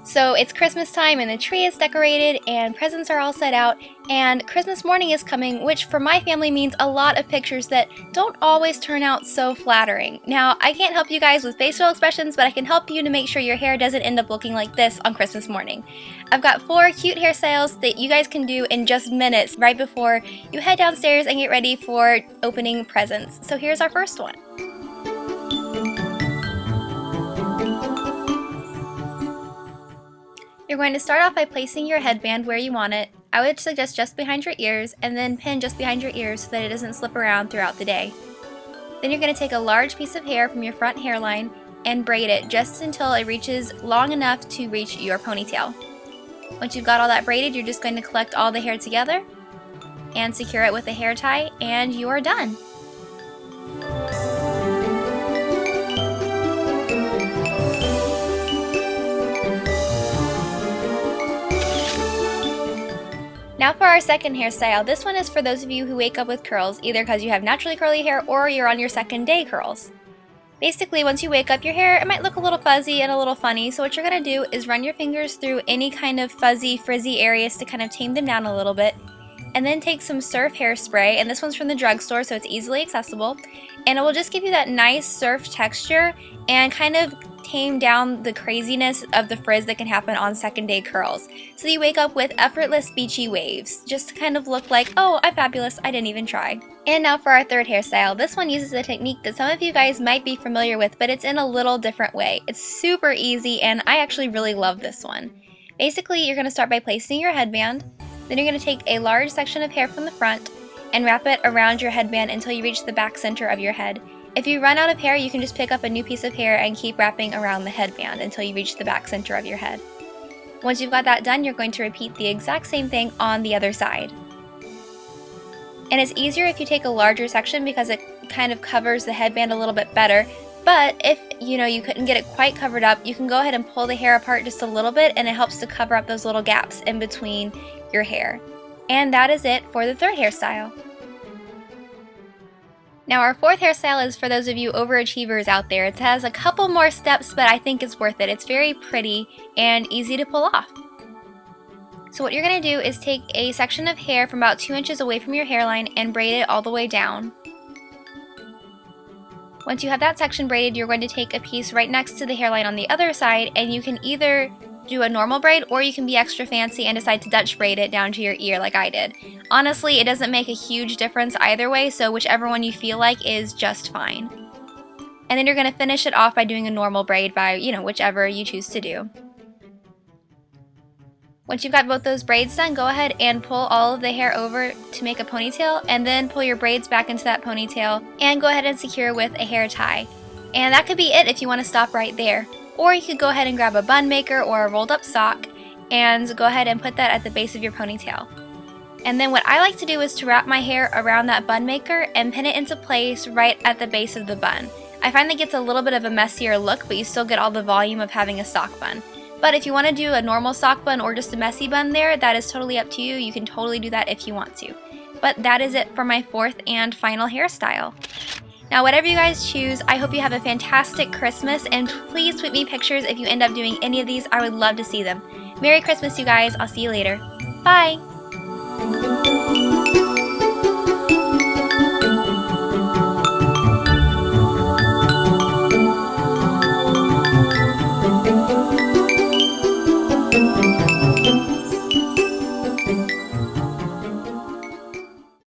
So it's Christmas time and the tree is decorated and presents are all set out and Christmas morning is coming, which for my family means a lot of pictures that don't always turn out so flattering. Now, I can't help you guys with facial expressions, but I can help you to make sure your hair doesn't end up looking like this on Christmas morning. I've got 4 cute hairstyles that you guys can do in just minutes right before you head downstairs and get ready for opening presents. So here's our first one. You're going to start off by placing your headband where you want it. I would suggest just behind your ears and then pin just behind your ears so that it doesn't slip around throughout the day. Then you're going to take a large piece of hair from your front hairline and braid it just until it reaches long enough to reach your ponytail. Once you've got all that braided, you're just going to collect all the hair together and secure it with a hair tie and you are done. Now for our second hairstyle. This one is for those of you who wake up with curls, either because you have naturally curly hair or you're on your second day curls. Basically, once you wake up, your hair, it might look a little fuzzy and a little funny, so what you're going to do is run your fingers through any kind of fuzzy, frizzy areas to kind of tame them down a little bit, and then take some surf hairspray, and this one's from the drugstore, so it's easily accessible, and it will just give you that nice surf texture and kind of tame down the craziness of the frizz that can happen on second day curls. So you wake up with effortless beachy waves, just to kind of look like, oh, I'm fabulous, I didn't even try. And now for our third hairstyle. This one uses a technique that some of you guys might be familiar with, but it's in a little different way. It's super easy and I actually really love this one. Basically, you're going to start by placing your headband, then you're going to take a large section of hair from the front and wrap it around your headband until you reach the back center of your head. If you run out of hair, you can just pick up a new piece of hair and keep wrapping around the headband until you reach the back center of your head. Once you've got that done, you're going to repeat the exact same thing on the other side. And it's easier if you take a larger section because it kind of covers the headband a little bit better. But if you couldn't get it quite covered up, you can go ahead and pull the hair apart just a little bit and it helps to cover up those little gaps in between your hair. And that is it for the third hairstyle. Now our fourth hairstyle is for those of you overachievers out there. It has a couple more steps, but I think it's worth it. It's very pretty and easy to pull off. So what you're going to do is take a section of hair from about 2 inches away from your hairline and braid it all the way down. Once you have that section braided, you're going to take a piece right next to the hairline on the other side, and you can either do a normal braid or you can be extra fancy and decide to Dutch braid it down to your ear like I did. Honestly, it doesn't make a huge difference either way, so whichever one you feel like is just fine. And then you're going to finish it off by doing a normal braid by, whichever you choose to do. Once you've got both those braids done, go ahead and pull all of the hair over to make a ponytail, and then pull your braids back into that ponytail and go ahead and secure with a hair tie. And that could be it if you want to stop right there. Or you could go ahead and grab a bun maker or a rolled up sock and go ahead and put that at the base of your ponytail. And then what I like to do is to wrap my hair around that bun maker and pin it into place right at the base of the bun. I find that gets a little bit of a messier look, but you still get all the volume of having a sock bun. But if you want to do a normal sock bun or just a messy bun there, that is totally up to you. You can totally do that if you want to. But that is it for my fourth and final hairstyle. Now, whatever you guys choose, I hope you have a fantastic Christmas, and please tweet me pictures if you end up doing any of these. I would love to see them. Merry Christmas, you guys. I'll see you later. Bye!